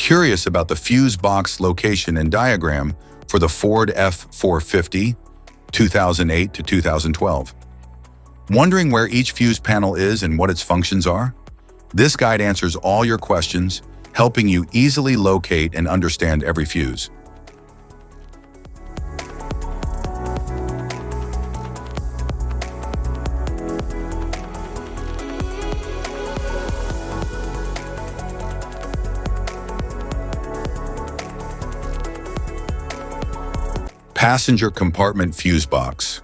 curious about the fuse box location and diagram for the Ford F-450, 2008 to 2012. Wondering where each fuse panel is and what its functions are? This guide answers all your questions, helping you easily locate and understand every fuse. Passenger compartment fuse box.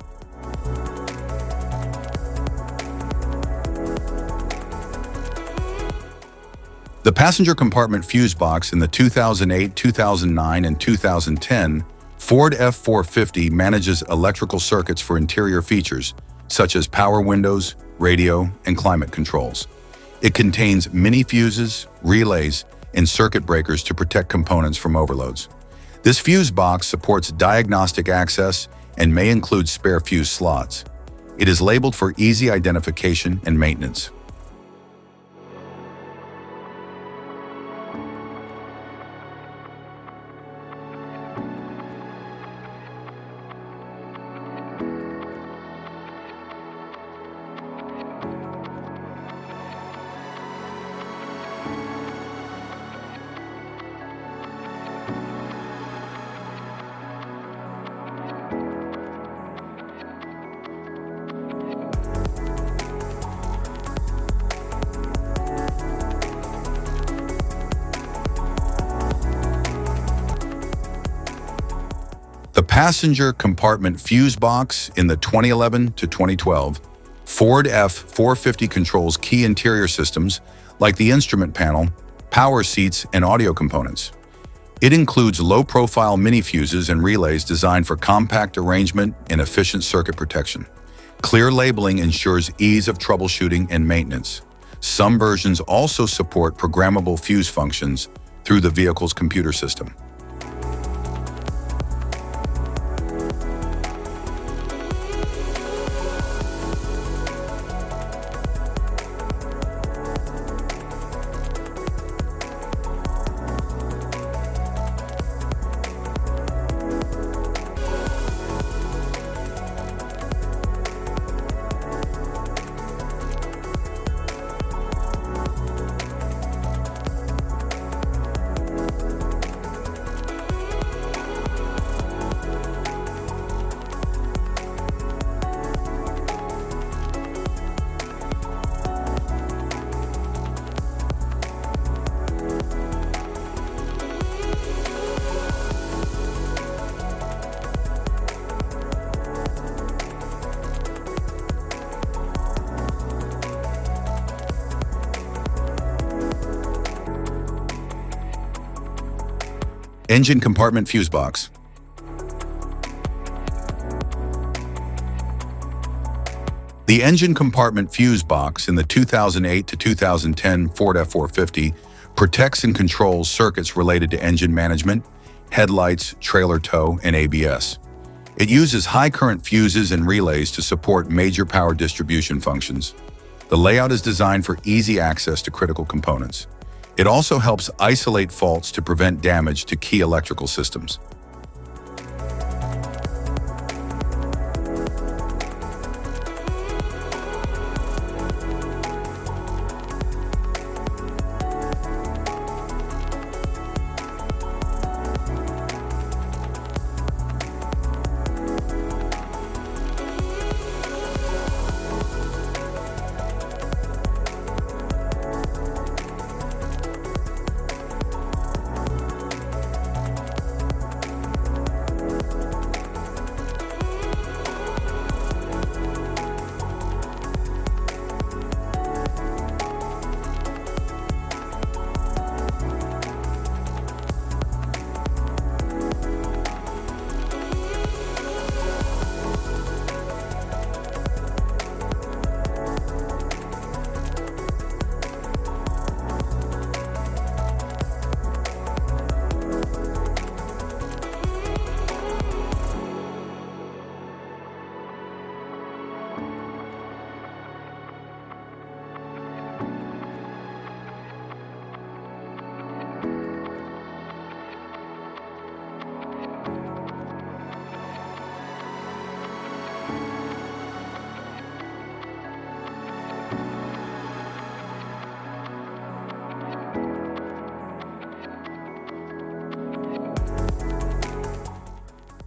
The passenger compartment fuse box in the 2008, 2009, and 2010 Ford F-450 manages electrical circuits for interior features, such as power windows, radio, and climate controls. It contains mini fuses, relays, and circuit breakers to protect components from overloads. This fuse box supports diagnostic access and may include spare fuse slots. It is labeled for easy identification and maintenance. The passenger compartment fuse box in the 2011 to 2012 Ford F-450 controls key interior systems like the instrument panel, power seats, and audio components. It includes low-profile mini fuses and relays designed for compact arrangement and efficient circuit protection. Clear labeling ensures ease of troubleshooting and maintenance. Some versions also support programmable fuse functions through the vehicle's computer system. Engine compartment fuse box. The engine compartment fuse box in the 2008 to 2010 Ford F-450 protects and controls circuits related to engine management, headlights, trailer tow, and ABS. It uses high-current fuses and relays to support major power distribution functions. The layout is designed for easy access to critical components. It also helps isolate faults to prevent damage to key electrical systems.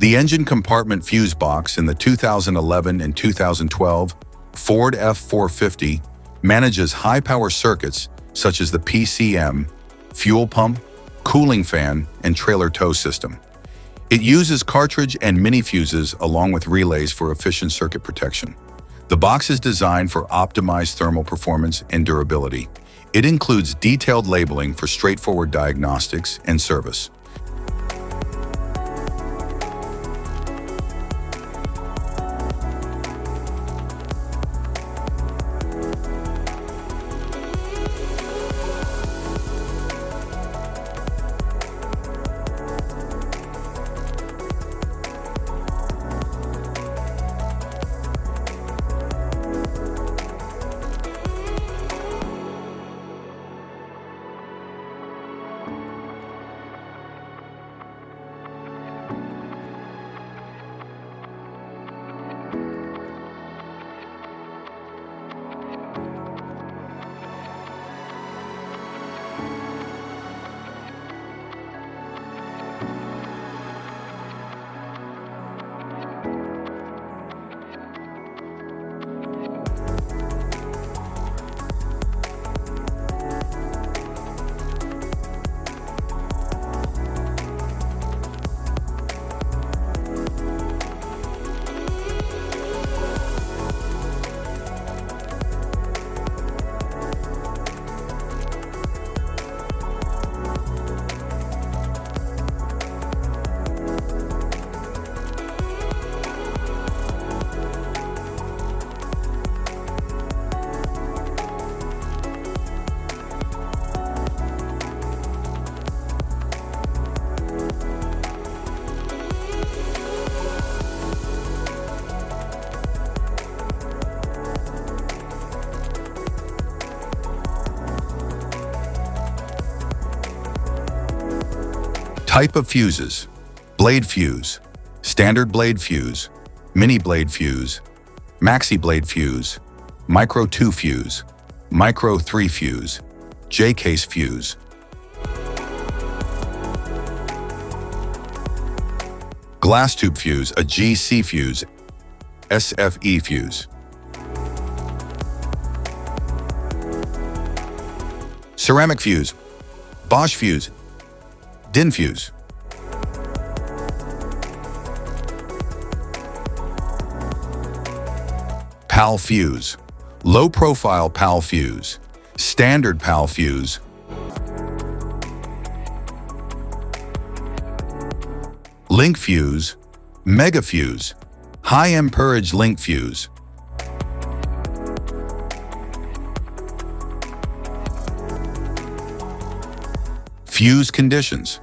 The engine compartment fuse box in the 2011 and 2012 Ford F-450 manages high-power circuits such as the PCM, fuel pump, cooling fan, and trailer tow system. It uses cartridge and mini fuses along with relays for efficient circuit protection. The box is designed for optimized thermal performance and durability. It includes detailed labeling for straightforward diagnostics and service. Type of fuses: blade fuse, standard blade fuse, mini blade fuse, maxi blade fuse, micro 2 fuse, micro 3 fuse, J-case fuse. Glass tube fuse, a GC fuse, SFE fuse. Ceramic fuse, Bosch fuse, DIN fuse. PAL fuse, low profile PAL fuse, standard PAL fuse. Link fuse, mega fuse, high amperage link fuse. Fuse conditions.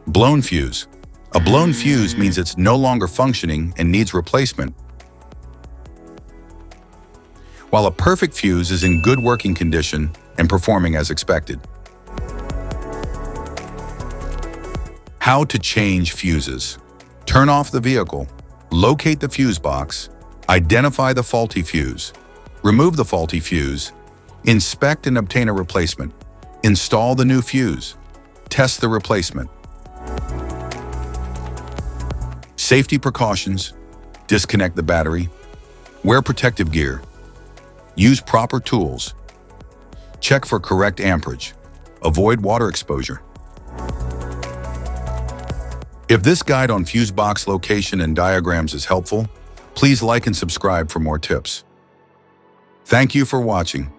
Blown fuse. A blown fuse means it's no longer functioning and needs replacement, while a perfect fuse is in good working condition and performing as expected. How to change fuses. Turn off the vehicle, locate the fuse box, identify the faulty fuse, remove the faulty fuse, inspect and obtain a replacement, install the new fuse, test the replacement. Safety precautions: disconnect the battery, wear protective gear, use proper tools, check for correct amperage, avoid water exposure. If this guide on fuse box location and diagrams is helpful, please like and subscribe for more tips. Thank you for watching.